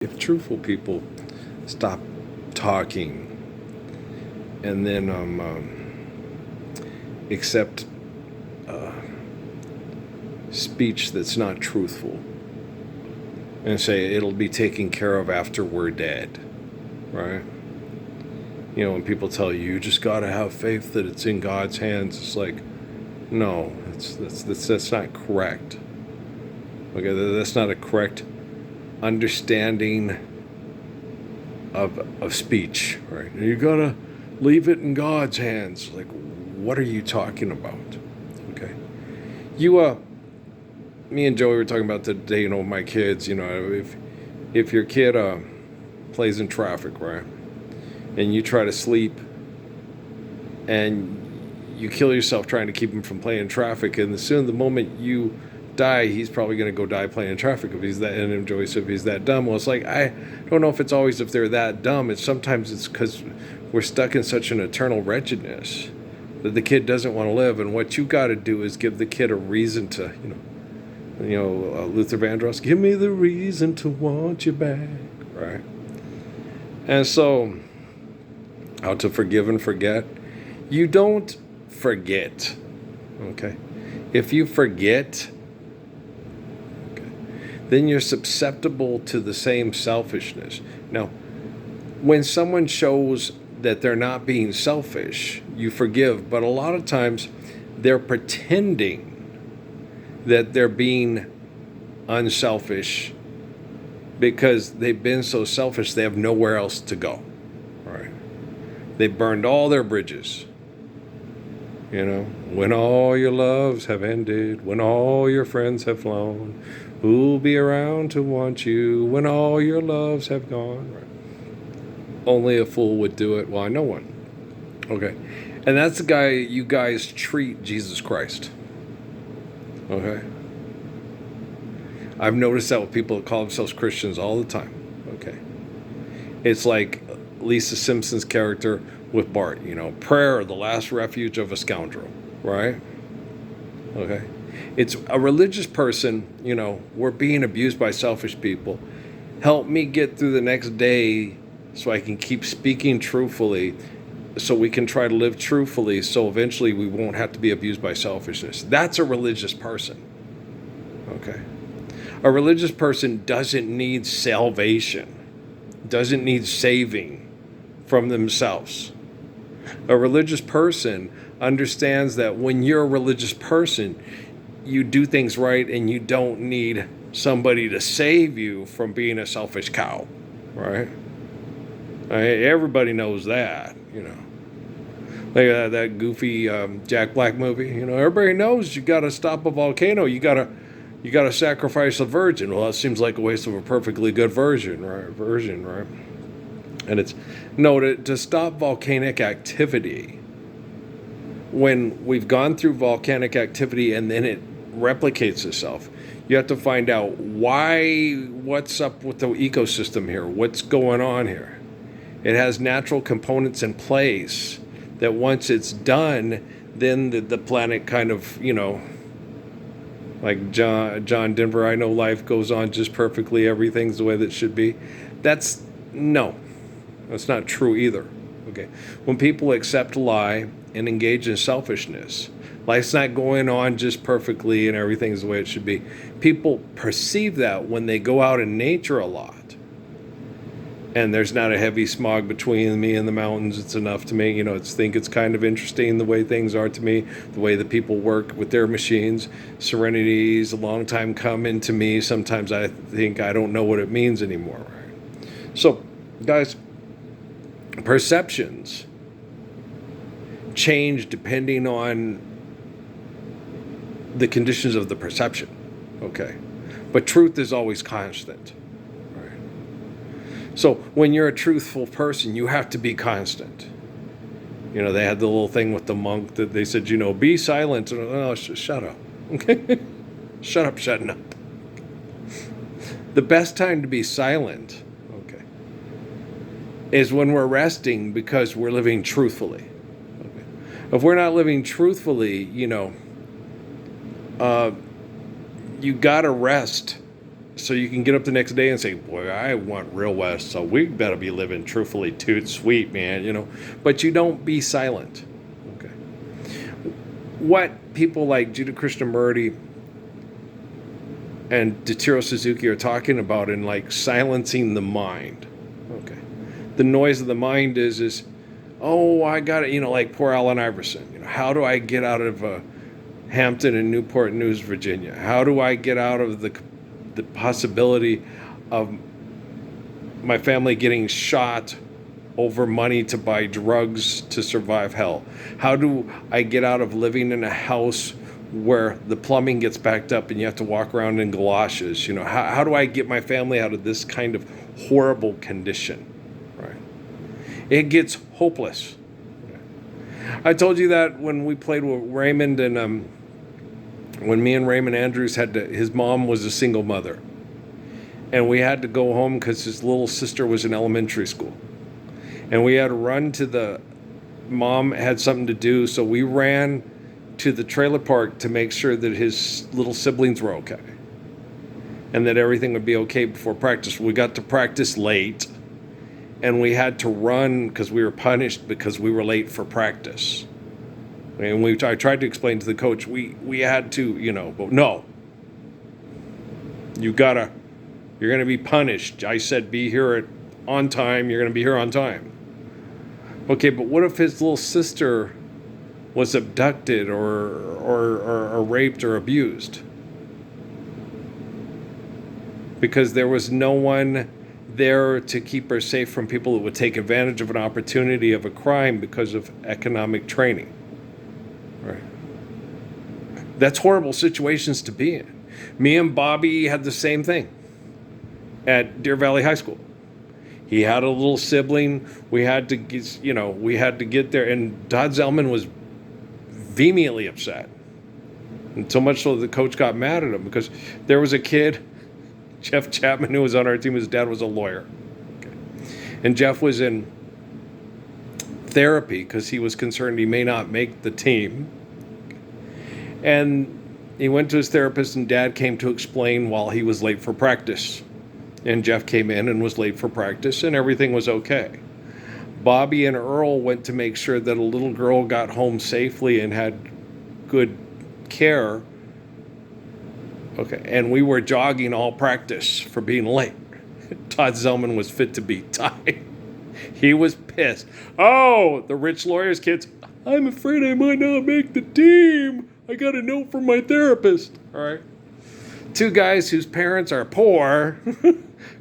If truthful people stop talking and then accept speech that's not truthful and say it'll be taken care of after we're dead, right? You know, when people tell you you just got to have faith that it's in God's hands, it's like, no, that's not correct. Okay, that's not a correct understanding of speech, right? You gotta leave it in God's hands. Like, what are you talking about? Okay, me and Joey were talking about today. You know, my kids. You know, if your kid plays in traffic, right, and you try to sleep, and you kill yourself trying to keep him from playing in traffic, and the moment you die, he's probably going to go die playing in traffic if he's that. And Joey said, if he's that dumb, well, it's like, I don't know if it's always if they're that dumb. It's because we're stuck in such an eternal wretchedness that the kid doesn't want to live. And what you got to do is give the kid a reason to, Luther Vandross, give me the reason to want you back, right? And so, how to forgive and forget. You don't forget, okay? If you forget, then you're susceptible to the same selfishness. Now, when someone shows that they're not being selfish, you forgive, but a lot of times they're pretending that they're being unselfish because they've been so selfish they have nowhere else to go, right? They burned all their bridges. You know, when all your loves have ended, when all your friends have flown, who'll be around to want you when all your loves have gone? Right. Only a fool would do it. Why, no one. Okay. And that's the guy you guys treat Jesus Christ. Okay. I've noticed that with people that call themselves Christians all the time. Okay. It's like Lisa Simpson's character with Bart, you know, prayer, the last refuge of a scoundrel, right? Okay. It's a religious person, you know, we're being abused by selfish people. Help me get through the next day so I can keep speaking truthfully, so we can try to live truthfully, so eventually we won't have to be abused by selfishness. That's a religious person. Okay. A religious person doesn't need salvation, doesn't need saving from themselves. A religious person understands that when you're a religious person, you do things right and you don't need somebody to save you from being a selfish cow, right? Everybody knows that, you know. Like that goofy Jack Black movie, you know. Everybody knows you got to stop a volcano. You got to sacrifice a virgin. Well, that seems like a waste of a perfectly good virgin, right? And it's no, to stop volcanic activity. When we've gone through volcanic activity and then it replicates itself, you have to find out what's up with the ecosystem here, what's going on here. It has natural components in place that once it's done, then the planet kind of, you know, like John Denver, I know life goes on just perfectly, everything's the way that it should be. That's not true either. Okay. When people accept a lie and engage in selfishness, life's not going on just perfectly and everything's the way it should be. People perceive that when they go out in nature a lot. And there's not a heavy smog between me and the mountains. It's enough to me, you know, think it's kind of interesting the way things are to me, the way that people work with their machines. Serenity's a long time coming to me. Sometimes I think I don't know what it means anymore. Right? So, guys, perceptions change depending on the conditions of the perception. Okay. But truth is always constant. So when you're a truthful person, you have to be constant. You know, they had the little thing with the monk that they said, you know, be silent. Oh, shut up. Okay? Shut up, shutting up. The best time to be silent, okay, is when we're resting because we're living truthfully. Okay? If we're not living truthfully, you know, you got to rest so you can get up the next day and say, boy, I want real West, so we better be living truthfully toot sweet, man, But you don't be silent. Okay. What people like Judah Krishnamurti and Datiro Suzuki are talking about in like silencing the mind. Okay. The noise of the mind is oh, I got it, like poor Allen Iverson. How do I get out of Hampton and Newport News, Virginia? How do I get out of the possibility of my family getting shot over money to buy drugs to survive hell? How do I get out of living in a house where the plumbing gets backed up and you have to walk around in galoshes? How do I get my family out of this kind of horrible condition? Right? It gets hopeless. I told you that when we played with Raymond, and when me and Raymond Andrews his mom was a single mother, and we had to go home because his little sister was in elementary school, and we had to run to the mom had something to do, so we ran to the trailer park to make sure that his little siblings were okay and that everything would be okay before practice. We got to practice late, and we had to run because we were punished because we were late for practice. And I tried to explain to the coach, we had to, but no. You're going to be punished. I said be here on time, you're going to be here on time. Okay, but what if his little sister was abducted or raped or abused? Because there was no one there to keep her safe from people that would take advantage of an opportunity of a crime because of economic training. Right. That's horrible situations to be in. Me and Bobby had the same thing at Deer Valley High School. He had a little sibling. We had to get there, and Todd Zellman was vehemently upset. And so much so the coach got mad at him because there was a kid, Jeff Chapman, who was on our team. His dad was a lawyer. Okay. And Jeff was in therapy because he was concerned he may not make the team. And he went to his therapist, and Dad came to explain while he was late for practice. And Jeff came in and was late for practice, and everything was okay. Bobby and Earl went to make sure that a little girl got home safely and had good care. Okay, and we were jogging all practice for being late. Todd Zellman was fit to be tied. He was pissed. Oh, the rich lawyer's kids, I'm afraid I might not make the team. I got a note from my therapist. All right. Two guys whose parents are poor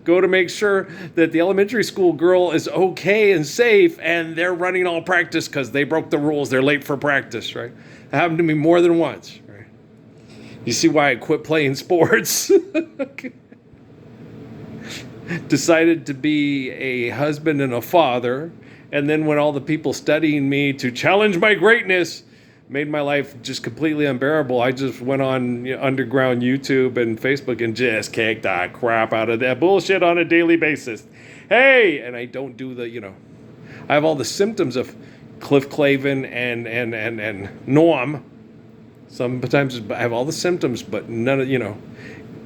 go to make sure that the elementary school girl is okay and safe, and they're running all practice because they broke the rules. They're late for practice, right? It happened to me more than once, right? You see why I quit playing sports? Decided to be a husband and a father, and then when all the people studying me to challenge my greatness made my life just completely unbearable, I just went on underground YouTube and Facebook and just kicked the crap out of that bullshit on a daily basis. Hey, and I don't do I have all the symptoms of Cliff Clavin and Norm. Sometimes I have all the symptoms, but none of,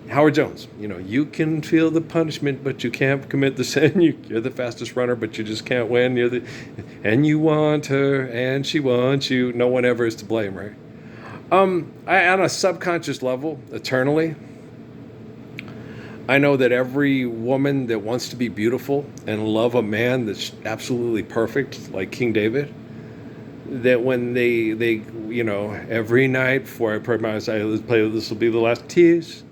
Howard Jones, you can feel the punishment, but you can't commit the sin. You're the fastest runner, but you just can't win. And you want her, and she wants you. No one ever is to blame, right? On a subconscious level, eternally, I know that every woman that wants to be beautiful and love a man that's absolutely perfect, like King David, that when they every night before I pray my eyes, let's play, this will be the last tears.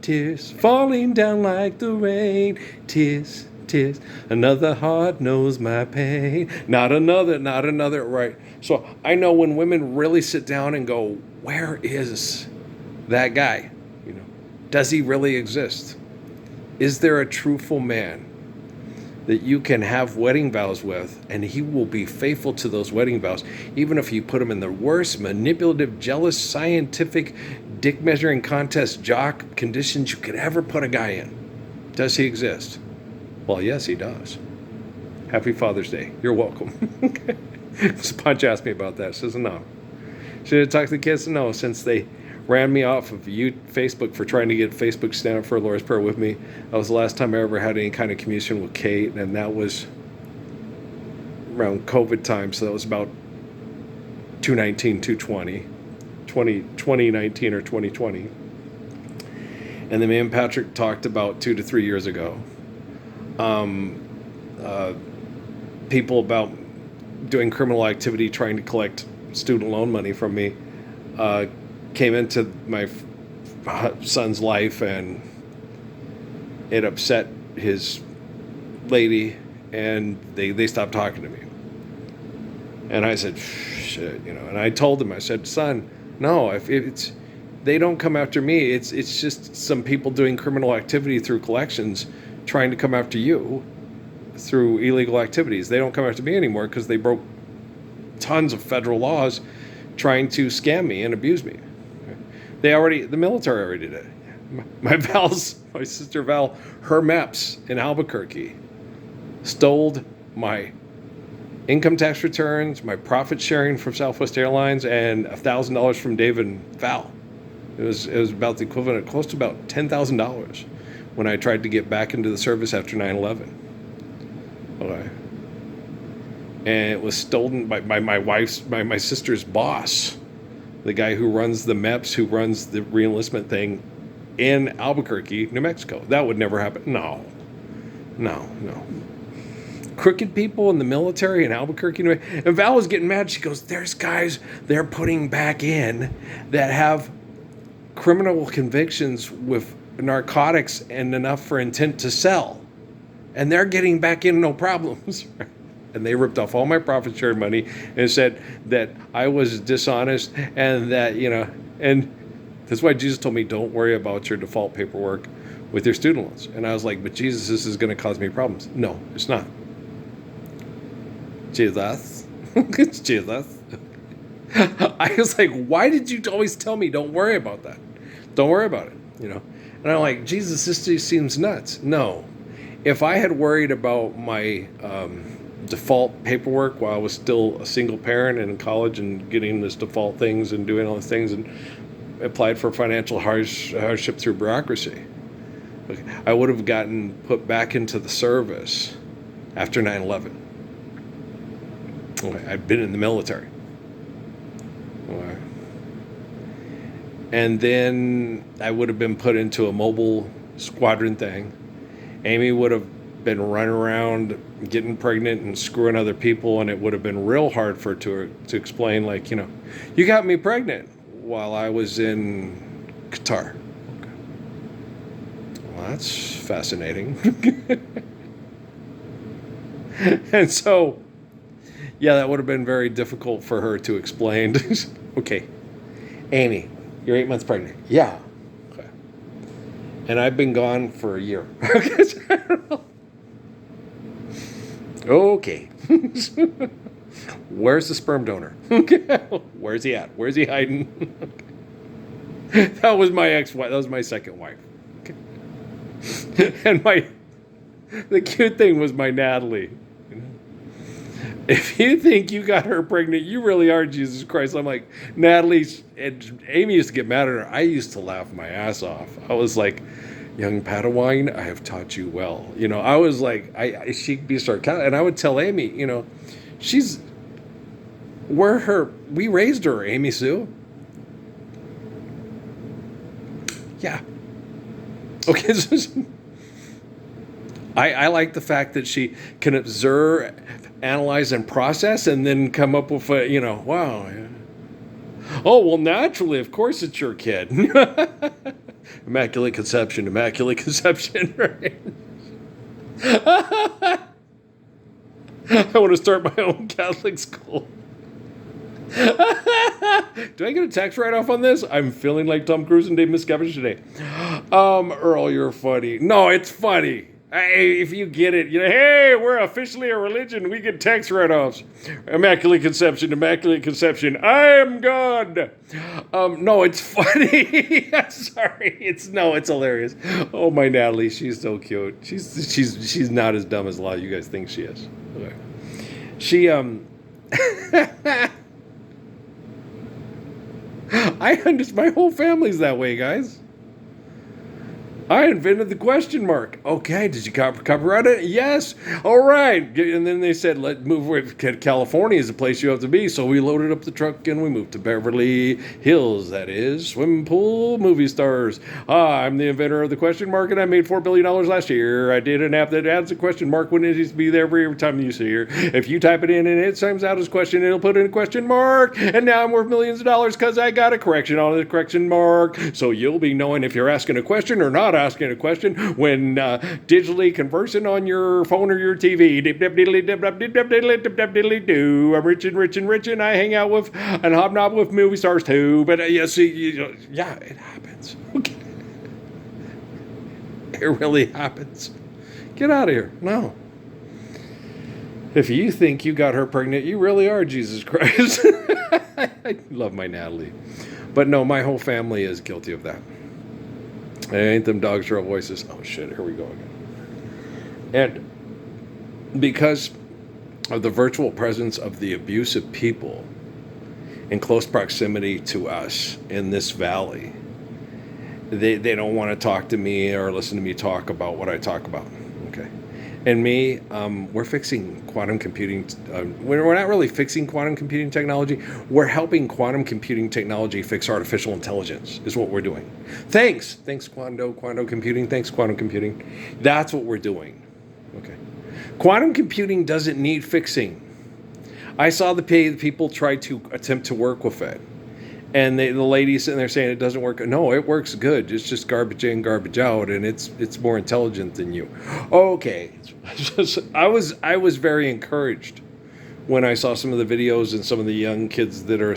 Tears falling down like the rain. Tears, tears. Another heart knows my pain. Not another. Right. So I know when women really sit down and go, where is that guy? Does he really exist? Is there a truthful man that you can have wedding vows with, and he will be faithful to those wedding vows, even if you put him in the worst manipulative, jealous, scientific, dick measuring contest jock conditions you could ever put a guy in? Does he exist? Well, yes, he does. Happy Father's Day. You're welcome. Punch asked me about that. Says no. Should have talked to the kids? No, since they ran me off of Facebook for trying to get Facebook stand up for a Lord's Prayer with me. That was the last time I ever had any kind of communication with Kate, and that was around COVID time, so that was about 2019 or 2020. And then me and Patrick talked about 2 to 3 years ago. People about doing criminal activity, trying to collect student loan money from me, came into my son's life, and it upset his lady, and they stopped talking to me. And I said, shit, and I told him, I said, son, no, if it's, they don't come after me. It's just some people doing criminal activity through collections trying to come after you through illegal activities. They don't come after me anymore because they broke tons of federal laws trying to scam me and abuse me. The military already did it. My sister Val, her MEPS in Albuquerque stole my income tax returns, my profit sharing from Southwest Airlines, and $1,000 from Dave and Val. It was about the equivalent of close to about $10,000 when I tried to get back into the service after 9/11. Okay. And it was stolen by my sister's boss, the guy who runs the MEPS, who runs the reenlistment thing in Albuquerque, New Mexico. That would never happen. No. Crooked people in the military in Albuquerque. And Val was getting mad. She goes, there's guys they're putting back in that have criminal convictions with narcotics and enough for intent to sell. And they're getting back in no problems. And they ripped off all my profit sharing money and said that I was dishonest, and that, and that's why Jesus told me, don't worry about your default paperwork with your student loans. And I was like, but Jesus, this is going to cause me problems. No, it's not. Jesus. It's Jesus. I was like, why did you always tell me don't worry about that? Don't worry about it, And I'm like, Jesus, this just seems nuts. No. If I had worried about my default paperwork while I was still a single parent and in college and getting this default things and doing all these things and applied for financial hardship through bureaucracy, I would have gotten put back into the service after 9/11. I'd been in the military. And then I would have been put into a mobile squadron thing. Amy would have been running around getting pregnant and screwing other people, and it would have been real hard for her to explain, like, you got me pregnant while I was in Qatar. Okay. Well, that's fascinating. And so, yeah, that would have been very difficult for her to explain. Okay, Amy, you're 8 months pregnant. Yeah. Okay. And I've been gone for a year. Okay. Where's the sperm donor? Where's he at? Where's he hiding? That was my ex-wife. That was my second wife. And the cute thing was my Natalie. If you think you got her pregnant, you really are Jesus Christ. I'm like, Natalie, and Amy used to get mad at her. I used to laugh my ass off. I was like, young Padawan, I have taught you well. I was like, she'd be sarcastic. And I would tell Amy, we raised her, Amy Sue. Yeah. Okay. I like the fact that she can observe, analyze, and process, and then come up with wow. Yeah. Oh, well, naturally, of course it's your kid. Immaculate conception, right? I want to start my own Catholic school. Do I get a tax write-off on this? I'm feeling like Tom Cruise and Dave Miscavige today. Earl, you're funny. No, it's funny. If you get it, hey, we're officially a religion. We get tax write-offs. Immaculate conception. I am God. No, it's funny. Sorry. It's hilarious. Oh, my Natalie, she's so cute. She's not as dumb as a lot of you guys think she is. Okay. I I understand. My whole family's that way, guys. I invented the question mark. Okay, did you copyright it? Yes. All right. And then they said, let move away. California is the place you have to be. So we loaded up the truck and we moved to Beverly Hills. That is swimming pool movie stars. I'm the inventor of the question mark, and I made $4 billion last year. I did an app that adds a question mark when it needs to be there every time you see here. If you type it in and it times out as question, it'll put in a question mark. And now I'm worth millions of dollars because I got a correction on the correction mark. So you'll be knowing if you're asking a question or not asking a question when digitally conversing on your phone or your TV. I'm rich and I hang out with and hobnob with movie stars too. But yeah, it happens. Okay. It really happens. Get out of here. No. If you think you got her pregnant, you really are Jesus Christ. I love my Natalie. But no, my whole family is guilty of that. Ain't them dogs real voices. Oh shit, here we go again. And because of the virtual presence of the abusive people in close proximity to us in this valley, they don't want to talk to me or listen to me talk about what I talk about. Okay. And me, we're fixing quantum computing. We're not really fixing quantum computing technology. We're helping quantum computing technology fix artificial intelligence, is what we're doing. Thanks, quantum computing. Thanks, quantum computing. That's what we're doing. Okay. Quantum computing doesn't need fixing. I saw the people try to attempt to work with it. And the lady sitting there saying it doesn't work. No, it works good. It's just garbage in, garbage out, and it's more intelligent than you. Okay, I was very encouraged when I saw some of the videos and some of the young kids that are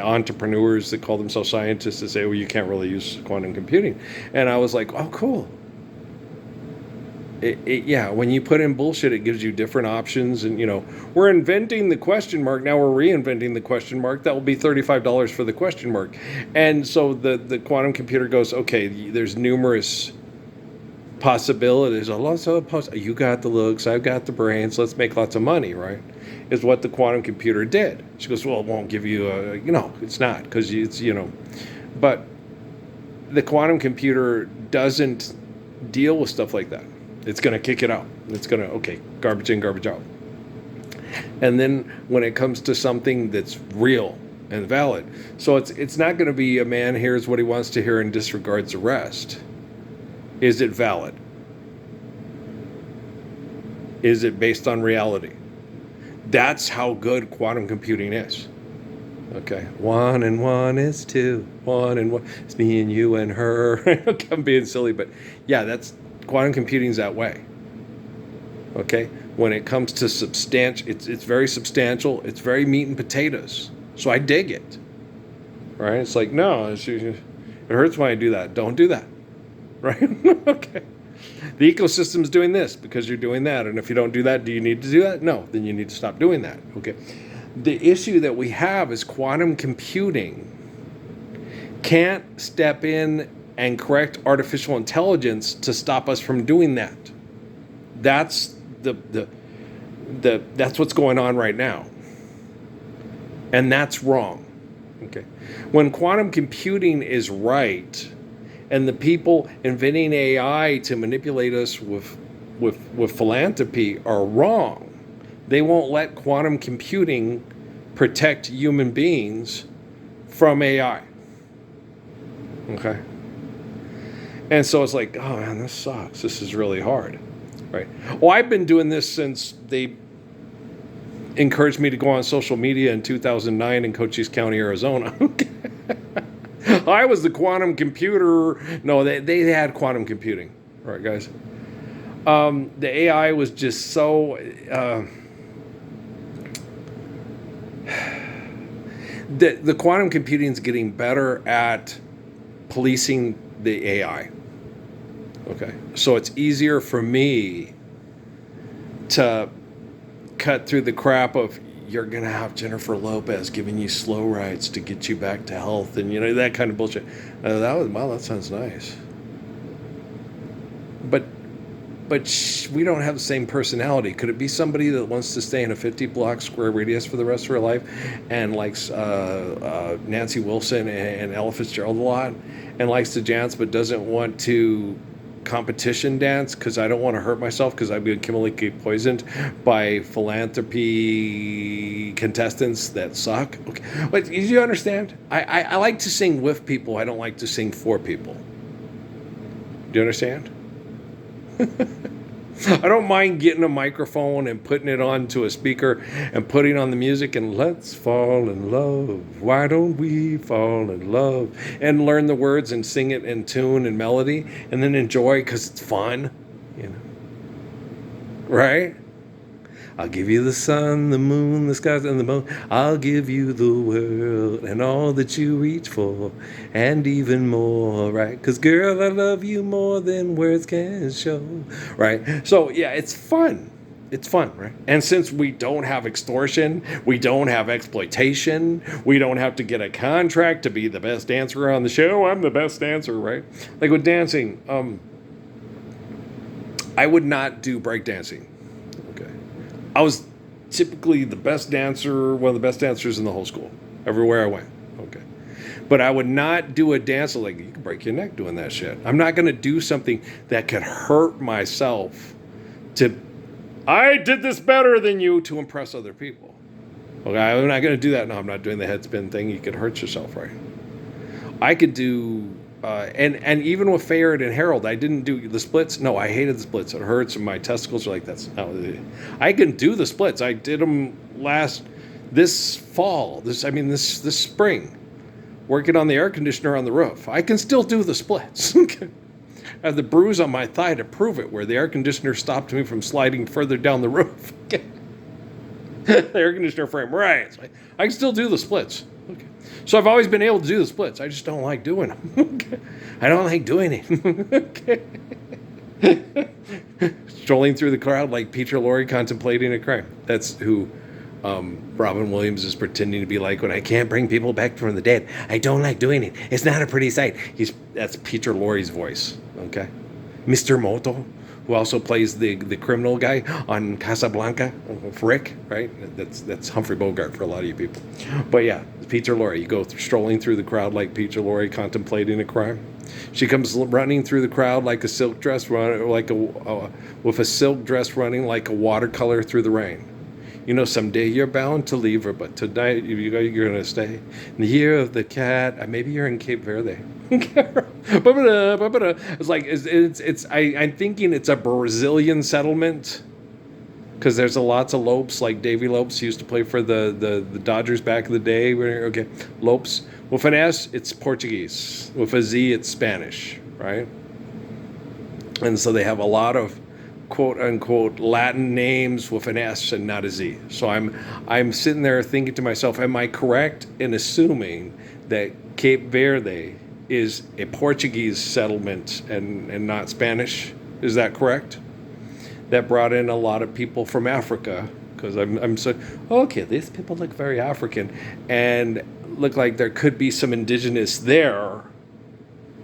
entrepreneurs that call themselves scientists that say, well, you can't really use quantum computing, and I was like, oh, cool. Yeah, when you put in bullshit, it gives you different options. And, we're inventing the question mark. Now we're reinventing the question mark. That will be $35 for the question mark. And so the quantum computer goes, okay, there's numerous possibilities. You got the looks, I've got the brains. Let's make lots of money, right? Is what the quantum computer did. She goes, well, it won't give you it's not because it's, But the quantum computer doesn't deal with stuff like that. It's going to kick it out. It's going to, okay, garbage in, garbage out. And then when it comes to something that's real and valid, so it's not going to be a man hears what he wants to hear and disregards the rest. Is it valid? Is it based on reality? That's how good quantum computing is. Okay, 1 and 1 is 2. 1 and 1. It's me and you and her. I'm being silly, but yeah, quantum computing's that way. Okay, when it comes to it's very substantial. It's very meat and potatoes. So I dig it. Right? It's like, no, it hurts when I do that. Don't do that. Right? Okay. The ecosystem's doing this because you're doing that, and if you don't do that, do you need to do that? No, then you need to stop doing that. Okay. The issue that we have is quantum computing can't step in and correct artificial intelligence to stop us from doing that. That's that's what's going on right now. And that's wrong. Okay. When quantum computing is right, and the people inventing AI to manipulate us with philanthropy are wrong, they won't let quantum computing protect human beings from AI. Okay. And so it's like, oh man, this sucks. This is really hard, right? Well, I've been doing this since they encouraged me to go on social media in 2009 in Cochise County, Arizona. I was the quantum computer. No, they had quantum computing, all right, guys. The AI was just so. The quantum computing is getting better at policing the AI. Okay, so it's easier for me to cut through the crap of you're gonna have Jennifer Lopez giving you slow rides to get you back to health, and that kind of bullshit. That sounds nice. But but we don't have the same personality. Could it be somebody that wants to stay in a 50 block square radius for the rest of her life and likes Nancy Wilson and Ella Fitzgerald a lot and likes to dance but doesn't want to competition dance because I don't want to hurt myself because I've been chemically poisoned by philanthropy contestants that suck? Okay. But do you understand? I like to sing with people. I don't like to sing for people. Do you understand? I don't mind getting a microphone and putting it onto a speaker and putting on the music and let's fall in love. Why don't we fall in love? And learn the words and sing it in tune and melody and then enjoy because it's fun, you know. Right? I'll give you the sun, the moon, the skies, and the moon. I'll give you the world and all that you reach for and even more, right? Because, girl, I love you more than words can show, right? So, yeah, it's fun. It's fun, right? And since we don't have extortion, we don't have exploitation, we don't have to get a contract to be the best dancer on the show. I'm the best dancer, right? Like with dancing, I would not do breakdancing. I was typically the best dancer, one of the best dancers in the whole school, everywhere I went. Okay. But I would not do a dance like, you can break your neck doing that shit. I'm not going to do something that could hurt myself I did this better than you to impress other people. Okay, I'm not going to do that. No, I'm not doing the head spin thing. You could hurt yourself, right? I could do... and even with Fayard and Harold, I didn't do the splits. No, I hated the splits. It hurts, and my testicles are like, that's not. I can do the splits. I did them this fall. This spring, working on the air conditioner on the roof. I can still do the splits. I have the bruise on my thigh to prove it, where the air conditioner stopped me from sliding further down the roof. The air conditioner frame, right? So I can still do the splits. Okay. So I've always been able to do the splits. I just don't like doing them. Okay. I don't like doing it. Okay. Strolling through the crowd like Peter Lorre contemplating a crime. That's who Robin Williams is pretending to be like when I can't bring people back from the dead. I don't like doing it. It's not a pretty sight. That's Peter Lorre's voice. Okay. Mr. Moto, who also plays the criminal guy on Casablanca, Frick, right? That's Humphrey Bogart for a lot of you people. But yeah, Peter Lorre. You go strolling through the crowd like Peter Lorre contemplating a crime. She comes running through the crowd like a silk dress, with a silk dress running like a watercolor through the rain. You know, someday you're bound to leave her, but tonight you're going to stay. In the year of the cat, maybe you're in Cape Verde. It's like I'm thinking it's a Brazilian settlement because there's lots of Lopes, like Davy Lopes used to play for the Dodgers back in the day. Okay, Lopes. With an S, it's Portuguese. With a Z, it's Spanish, right? And so they have a lot of quote unquote Latin names with an S and not a Z. So I'm sitting there thinking to myself, am I correct in assuming that Cape Verde is a Portuguese settlement and not Spanish? Is that correct? That brought in a lot of people from Africa because I'm so okay. These people look very African and look like there could be some indigenous there,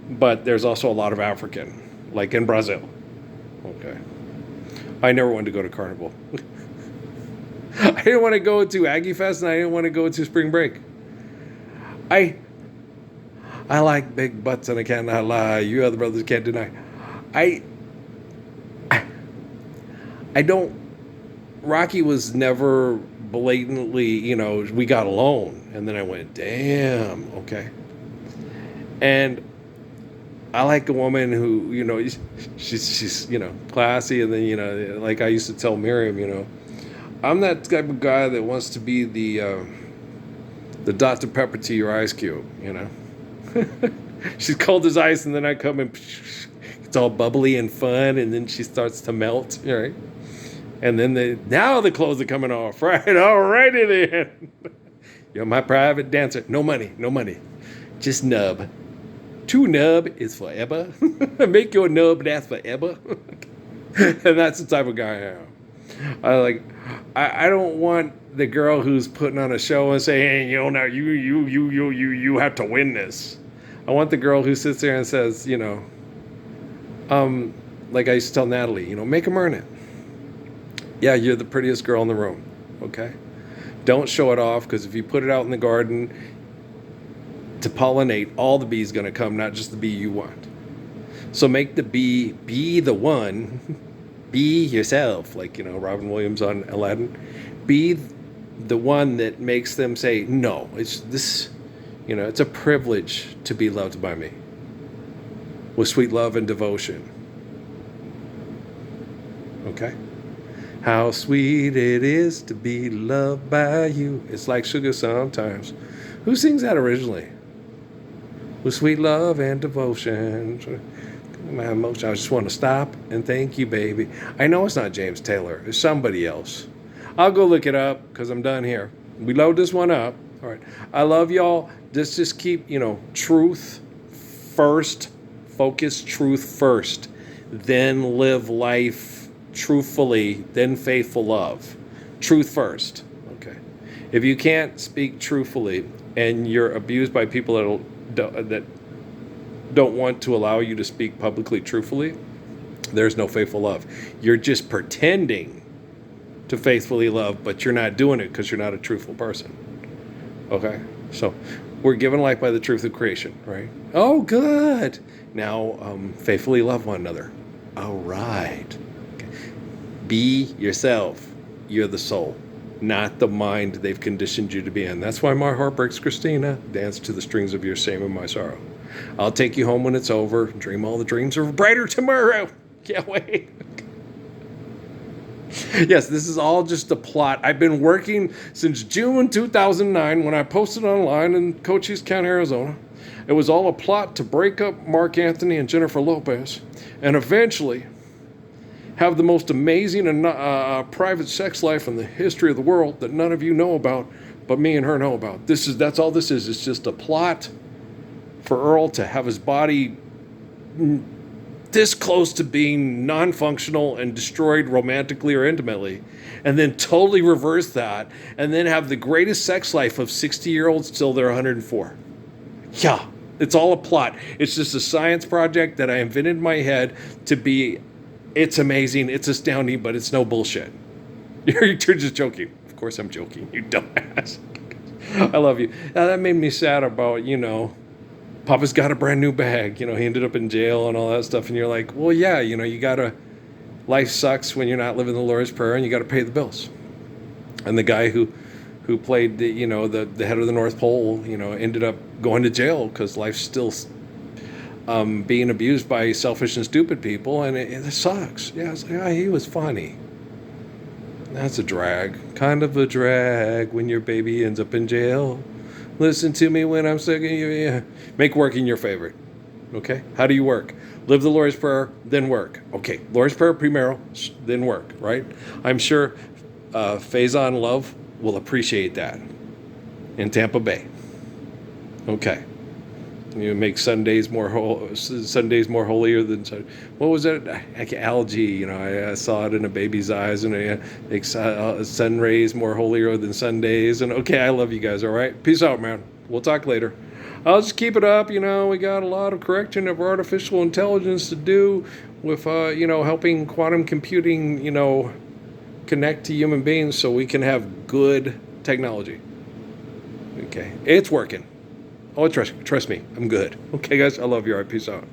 but there's also a lot of African, like in Brazil. Okay. I never wanted to go to Carnival. I didn't want to go to Aggie Fest and I didn't want to go to Spring Break. I like big butts and I cannot lie. You other brothers can't deny. I don't. Rocky was never blatantly, we got alone. And then I went, damn, okay. And I like a woman who, she's classy. And then, like I used to tell Miriam, I'm that type of guy that wants to be the Dr. Pepper to your ice cube, She's cold as ice, and then I come and it's all bubbly and fun, and then she starts to melt, right? And then now the clothes are coming off, right? All righty then. You're my private dancer. No money. Just nub. True nub is forever. Make your nub last forever. And that's the type of guy I am. I don't want the girl who's putting on a show and saying, hey, now you have to win this. I want the girl who sits there and says, like I used to tell Natalie, make them earn it. Yeah, you're the prettiest girl in the room. Okay? Don't show it off, because if you put it out in the garden to pollinate, all the bees going to come, not just the bee you want. So make the bee be the one, be yourself, like, Robin Williams on Aladdin. Be the one that makes them say, no, it's a privilege to be loved by me with sweet love and devotion. Okay? How sweet it is to be loved by you. It's like sugar sometimes. Who sings that originally? With sweet love and devotion. My emotion. I just want to stop and thank you, baby. I know it's not James Taylor. It's somebody else. I'll go look it up because I'm done here. We load this one up. All right. I love y'all. Just keep, truth first. Focus truth first. Then live life truthfully, then faithful love. Truth first. Okay. If you can't speak truthfully and you're abused by people that don't want to allow you to speak publicly truthfully, there's no faithful love. You're just pretending to faithfully love, but you're not doing it because you're not a truthful person. Okay? So we're given life by the truth of creation, right? Oh, good. Now, faithfully love one another. All right. Okay. Be yourself. You're the soul, not the mind they've conditioned you to be in. That's why my heart breaks, Christina. Dance to the strings of your shame and my sorrow. I'll take you home when it's over. Dream all the dreams of a brighter tomorrow. Can't wait. Yes, this is all just a plot. I've been working since June 2009 when I posted online in Cochise County, Arizona. It was all a plot to break up Mark Anthony and Jennifer Lopez and eventually have the most amazing and private sex life in the history of the world that none of you know about, but me and her know about. That's all this is. It's just a plot for Earl to have his body this close to being non-functional and destroyed romantically or intimately, and then totally reverse that, and then have the greatest sex life of 60-year-olds till they're 104. Yeah, it's all a plot. It's just a science project that I invented in my head to be, it's amazing, it's astounding, but it's no bullshit. You're just joking. Of course I'm joking, you dumbass. I love you. Now, that made me sad about, Papa's got a brand new bag. He ended up in jail and all that stuff. And you're like, well, yeah, you gotta, life sucks when you're not living the Lord's Prayer and you gotta pay the bills. And the guy who played the head of the North Pole, ended up going to jail because life's still being abused by selfish and stupid people. And it sucks. Yeah, it's like, he was funny. That's a drag. Kind of a drag when your baby ends up in jail. Listen to me when I'm sick of you. Yeah. Make working your favorite. Okay? How do you work? Live the Lord's Prayer, then work. Okay, Lord's Prayer primero, then work, right? I'm sure Faison Love will appreciate that in Tampa Bay. Okay. Make Sundays more holier than Sunday. What was it? Algae. I saw it in a baby's eyes, and make sun rays more holier than Sundays. And okay, I love you guys. All right, peace out, man. We'll talk later. I'll just keep it up. We got a lot of correction of artificial intelligence to do with helping quantum computing connect to human beings so we can have good technology. Okay, it's working. Oh, trust me, I'm good. Okay, guys, I love you. All right, peace out.